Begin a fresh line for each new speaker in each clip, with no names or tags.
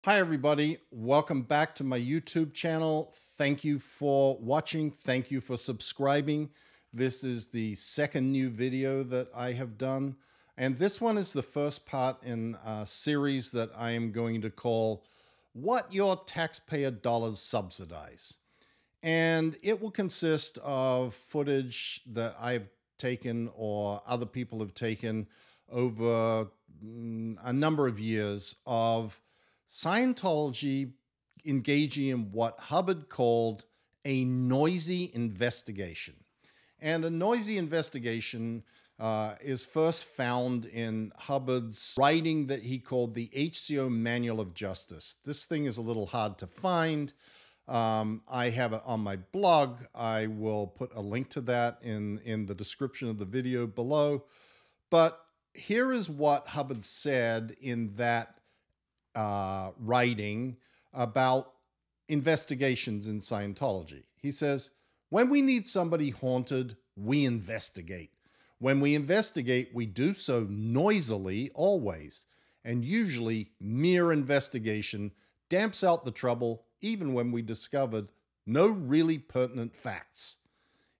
Hi, everybody. Welcome back to my YouTube channel. Thank you for watching. Thank you for subscribing. This is the second new video that I have done. And this one is the first part in a series that I am going to call What Your Taxpayer Dollars Subsidize. And it will consist of footage that I've taken or other people have taken over a number of years of Scientology engaging in what Hubbard called a noisy investigation. And a noisy investigation is first found in Hubbard's writing that he called the HCO Manual of Justice. This thing is a little hard to find. I have it on my blog. I will put a link to that in the description of the video below. But here is what Hubbard said in that writing about investigations in Scientology. He says, when we need somebody haunted, we investigate. When we investigate, we do so noisily always, and usually mere investigation damps out the trouble even when we discovered no really pertinent facts.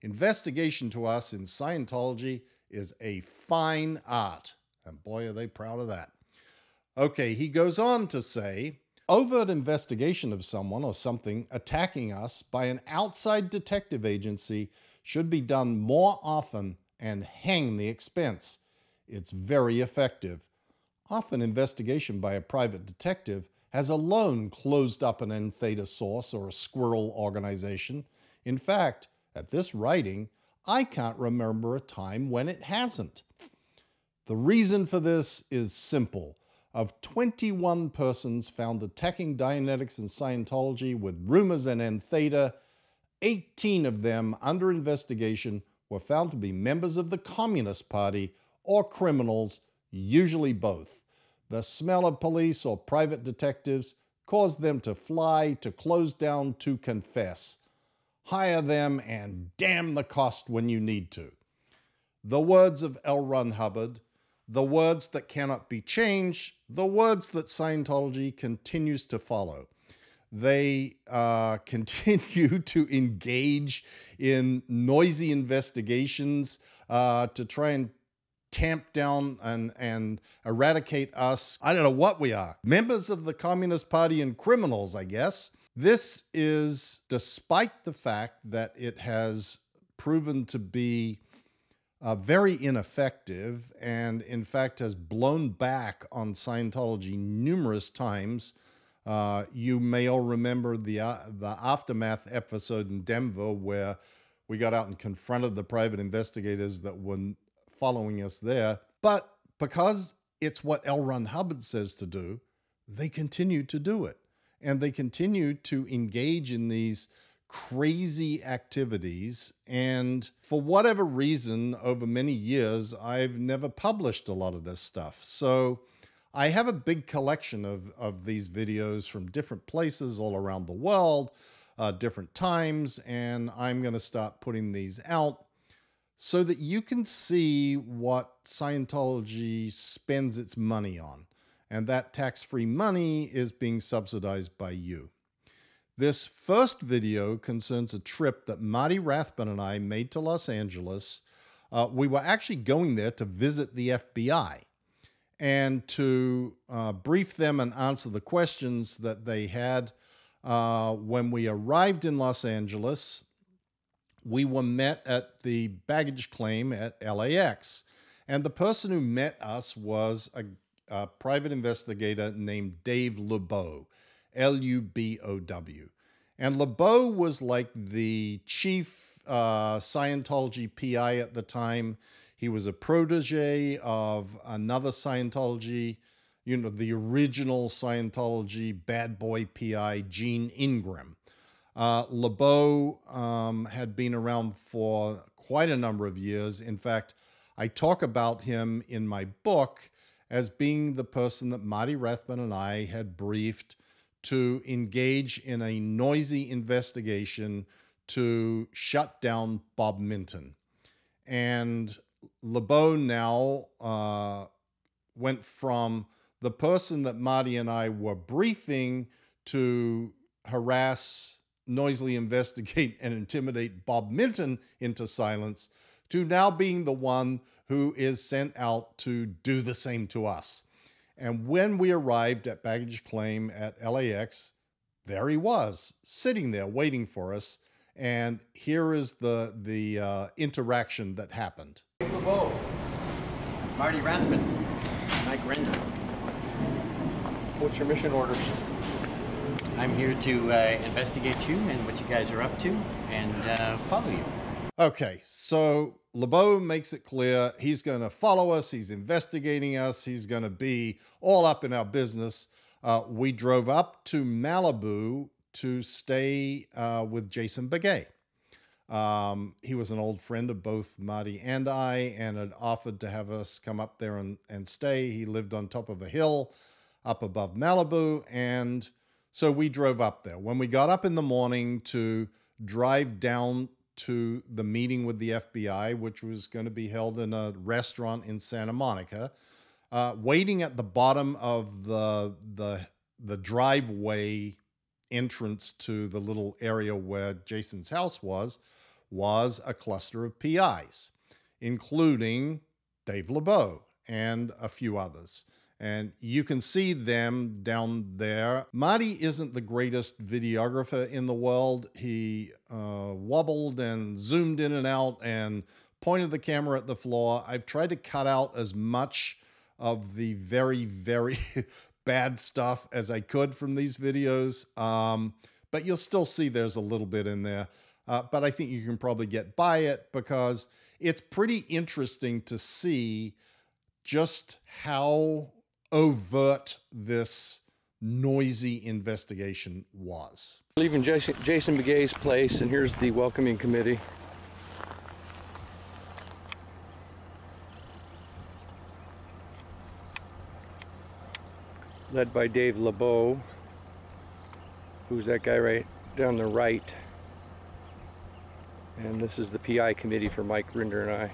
Investigation to us in Scientology is a fine art, and boy, are they proud of that. Okay, he goes on to say, overt investigation of someone or something attacking us by an outside detective agency should be done more often and hang the expense. It's very effective. Often investigation by a private detective has alone closed up an N Theta source or a squirrel organization. In fact, at this writing, I can't remember a time when it hasn't. The reason for this is simple. Of 21 persons found attacking Dianetics and Scientology with rumors and N Theta, 18 of them under investigation were found to be members of the Communist Party or criminals, usually both. The smell of police or private detectives caused them to fly, to close down, to confess. Hire them and damn the cost when you need to. The words of L. Ron Hubbard, the words that cannot be changed, the words that Scientology continues to follow. They continue to engage in noisy investigations to try and tamp down and eradicate us. I don't know what we are. Members of the Communist Party and criminals, I guess. This is despite the fact that it has proven to be very ineffective and, in fact, has blown back on Scientology numerous times. You may all remember the Aftermath episode in Denver where we got out and confronted the private investigators that were following us there. But because it's what L. Ron Hubbard says to do, they continue to do it. And they continue to engage in these crazy activities. And for whatever reason, over many years, I've never published a lot of this stuff. So I have a big collection of these videos from different places all around the world, different times, and I'm going to start putting these out so that you can see what Scientology spends its money on. And that tax-free money is being subsidized by you. This first video concerns a trip that Marty Rathbun and I made to Los Angeles. We were actually going there to visit the FBI and to brief them and answer the questions that they had. When we arrived in Los Angeles, we were met at the baggage claim at LAX. And the person who met us was a private investigator named Dave LeBeau, L-U-B-O-W. And LeBeau was like the chief Scientology PI at the time. He was a protege of another Scientology, the original Scientology bad boy PI, Gene Ingram. LeBeau had been around for quite a number of years. In fact, I talk about him in my book as being the person that Marty Rathbun and I had briefed to engage in a noisy investigation to shut down Bob Minton. And LeBeau now went from the person that Marty and I were briefing to harass, noisily investigate, and intimidate Bob Minton into silence, to now being the one who is sent out to do the same to us. And when we arrived at baggage claim at LAX, there he was, sitting there waiting for us. And here is the interaction that happened.
Marty Rathman, Mike Render.
What's your mission orders?
I'm here to investigate you and what you guys are up to and follow you.
Okay, so LeBeau makes it clear he's going to follow us, he's investigating us, he's going to be all up in our business. We drove up to Malibu to stay with Jason Begay. He was an old friend of both Marty and I, and had offered to have us come up there and stay. He lived on top of a hill up above Malibu, and so we drove up there. When we got up in the morning to drive down to the meeting with the FBI, which was going to be held in a restaurant in Santa Monica, waiting at the bottom of the driveway entrance to the little area where Jason's house was a cluster of PIs, including Dave LeBeau and a few others. And you can see them down there. Marty isn't the greatest videographer in the world. He wobbled and zoomed in and out and pointed the camera at the floor. I've tried to cut out as much of the very, very bad stuff as I could from these videos. But you'll still see there's a little bit in there. But I think you can probably get by it because it's pretty interesting to see just how overt this noisy investigation was.
Leaving Jason Begay's place, and here's the welcoming committee. Led by Dave LeBeau, who's that guy right down the right. And this is the PI committee for Mike Rinder and I.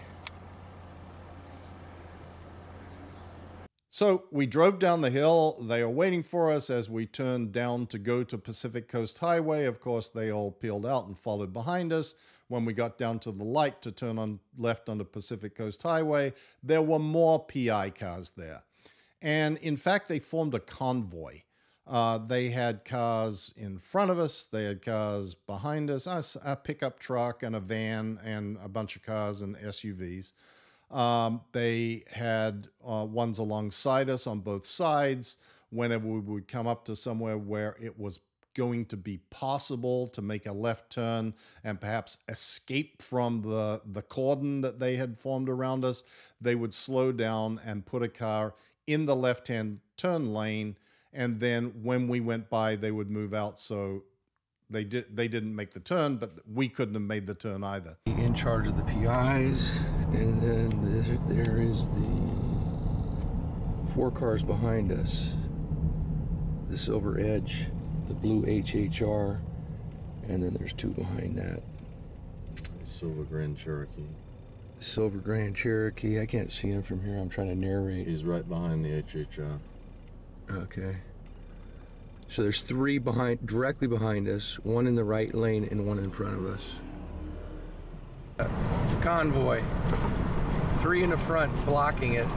So we drove down the hill. They are waiting for us as we turned down to go to Pacific Coast Highway. Of course, they all peeled out and followed behind us. When we got down to the light to turn on left onto Pacific Coast Highway, there were more PI cars there. And in fact, they formed a convoy. They had cars in front of us. They had cars behind us, a pickup truck and a van and a bunch of cars and SUVs. They had ones alongside us on both sides. Whenever we would come up to somewhere where it was going to be possible to make a left turn and perhaps escape from the cordon that they had formed around us, they would slow down and put a car in the left-hand turn lane. And then when we went by, they would move out. So they didn't make the turn, but we couldn't have made the turn either.
In charge of the PIs, and then there is the 4 cars behind us. The Silver Edge, the blue HHR, and then there's 2 behind that.
Silver Grand Cherokee.
Silver Grand Cherokee. I can't see him from here. I'm trying to narrate.
He's right behind the HHR.
Okay. So there's 3 directly behind us, 1 in the right lane and 1 in front of us. Convoy. 3 in the front blocking it.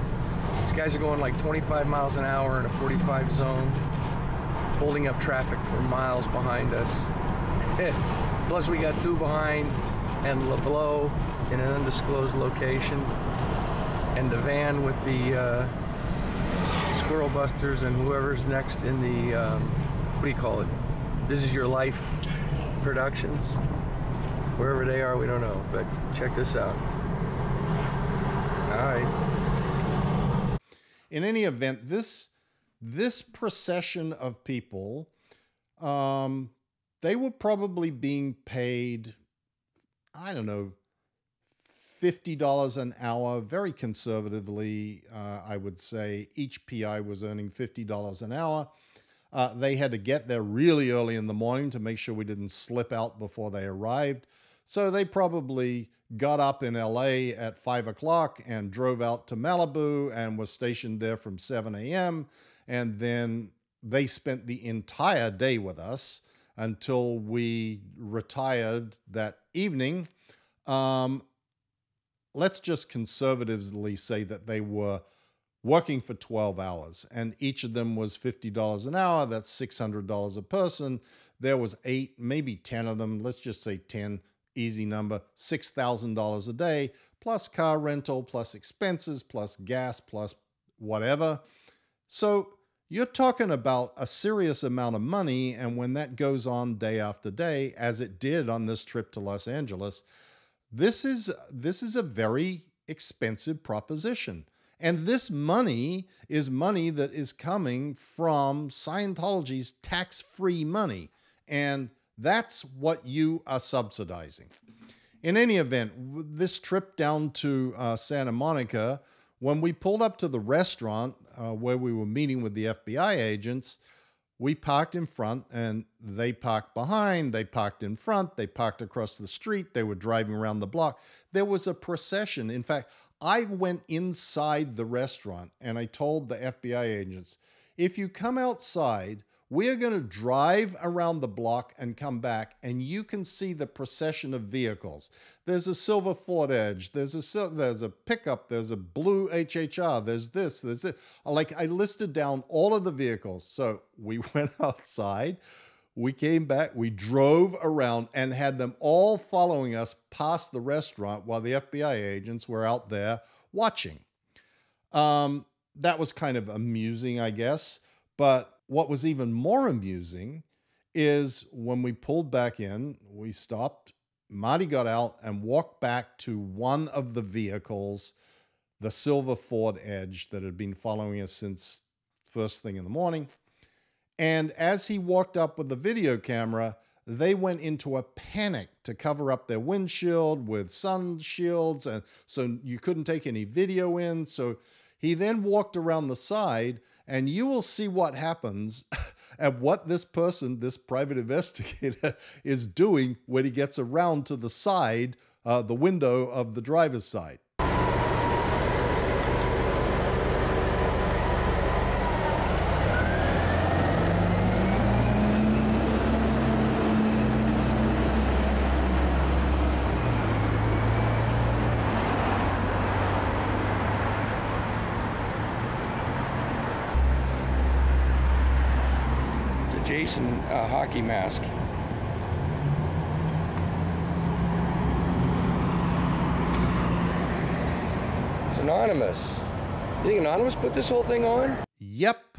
These guys are going like 25 miles an hour in a 45 zone, holding up traffic for miles behind us. Plus we got 2 behind and LeBeau in an undisclosed location, and the van with the Squirrel Busters and whoever's next in the, what do you call it? This Is Your Life Productions. Wherever they are, we don't know, but check this out. All right.
In any event, this procession of people, they were probably being paid, I don't know, $50 an hour, very conservatively. I would say each PI was earning $50 an hour. They had to get there really early in the morning to make sure we didn't slip out before they arrived. So they probably got up in LA at 5 o'clock and drove out to Malibu and was stationed there from 7 a.m. And then they spent the entire day with us until we retired that evening. Let's just conservatively say that they were working for 12 hours, and each of them was $50 an hour. That's $600 a person. There was 8, maybe 10 of them. Let's just say 10, easy number, $6,000 a day, plus car rental, plus expenses, plus gas, plus whatever. So you're talking about a serious amount of money. And when that goes on day after day, as it did on this trip to Los Angeles, this is a very expensive proposition. And this money is money that is coming from Scientology's tax-free money. And that's what you are subsidizing. In any event, this trip down to Santa Monica, when we pulled up to the restaurant where we were meeting with the FBI agents, we parked in front and they parked behind, they parked in front, they parked across the street, they were driving around the block. There was a procession. In fact, I went inside the restaurant and I told the FBI agents, if you come outside, we're going to drive around the block and come back, and you can see the procession of vehicles. There's a silver Ford Edge, there's a pickup, there's a blue HHR, there's this, there's it. Like, I listed down all of the vehicles. So we went outside, we came back, we drove around and had them all following us past the restaurant while the FBI agents were out there watching. That was kind of amusing, I guess. But what was even more amusing is when we pulled back in, we stopped, Marty got out and walked back to one of the vehicles, the silver Ford Edge that had been following us since first thing in the morning. And as he walked up with the video camera, they went into a panic to cover up their windshield with sun shields. And so you couldn't take any video in. So he then walked around the side, and you will see what happens and what this person, this private investigator, is doing when he gets around to the side, the window of the driver's side.
Jason hockey mask. It's anonymous. You think Anonymous put this whole thing on?
Yep,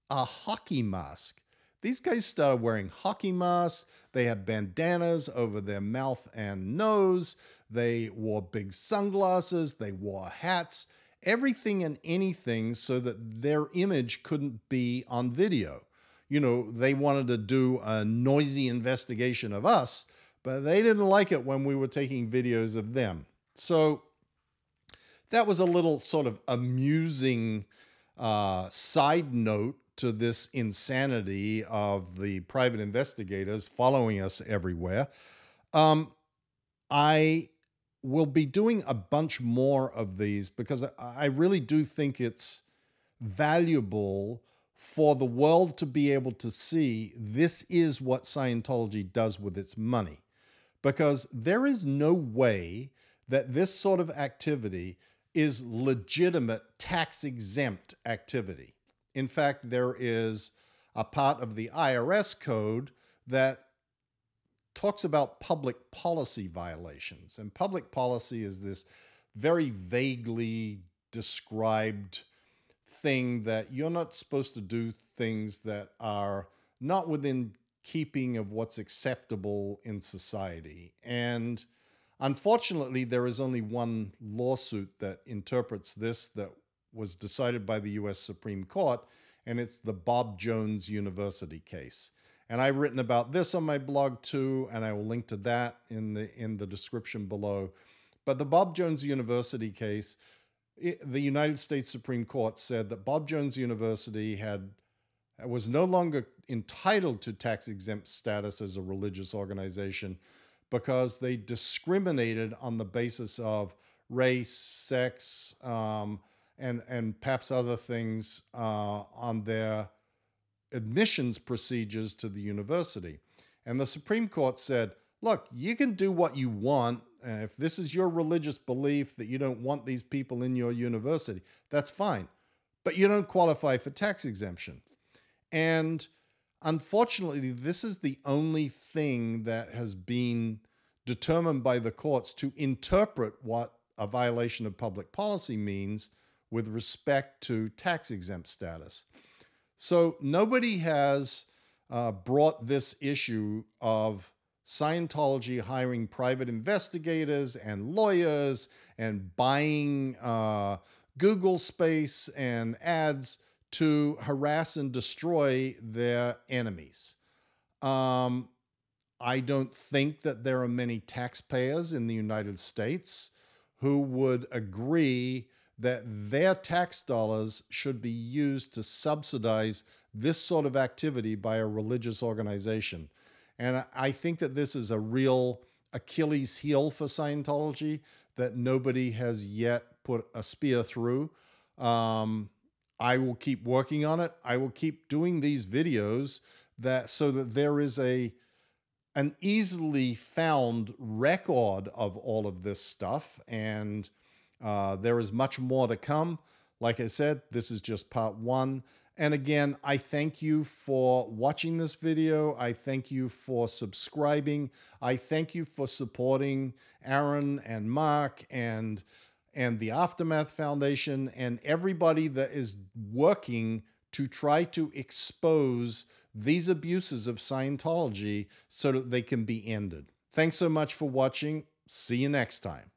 a hockey mask. These guys started wearing hockey masks. They had bandanas over their mouth and nose. They wore big sunglasses. They wore hats. Everything and anything so that their image couldn't be on video. You know, they wanted to do a noisy investigation of us, but they didn't like it when we were taking videos of them. So that was a little sort of amusing side note to this insanity of the private investigators following us everywhere. I will be doing a bunch more of these because I really do think it's valuable for the world to be able to see this is what Scientology does with its money. Because there is no way that this sort of activity is legitimate tax-exempt activity. In fact, there is a part of the IRS code that talks about public policy violations. And public policy is this very vaguely described thing that you're not supposed to do things that are not within keeping of what's acceptable in society. And unfortunately, there is only one lawsuit that interprets this that was decided by the US Supreme Court, and it's the Bob Jones University case. And I've written about this on my blog too, and I will link to that in the description below. But the Bob Jones University case, the United States Supreme Court said that Bob Jones University was no longer entitled to tax-exempt status as a religious organization because they discriminated on the basis of race, sex, and perhaps other things on their admissions procedures to the university. And the Supreme Court said, look, you can do what you want. If this is your religious belief that you don't want these people in your university, that's fine. But you don't qualify for tax exemption. And unfortunately, this is the only thing that has been determined by the courts to interpret what a violation of public policy means with respect to tax exempt status. So nobody has brought this issue of Scientology hiring private investigators and lawyers and buying Google space and ads to harass and destroy their enemies. I don't think that there are many taxpayers in the United States who would agree that their tax dollars should be used to subsidize this sort of activity by a religious organization. And I think that this is a real Achilles heel for Scientology that nobody has yet put a spear through. I will keep working on it. I will keep doing these videos so that there is an easily found record of all of this stuff. And there is much more to come. Like I said, this is just part one. And again, I thank you for watching this video. I thank you for subscribing. I thank you for supporting Aaron and Mark and the Aftermath Foundation and everybody that is working to try to expose these abuses of Scientology so that they can be ended. Thanks so much for watching. See you next time.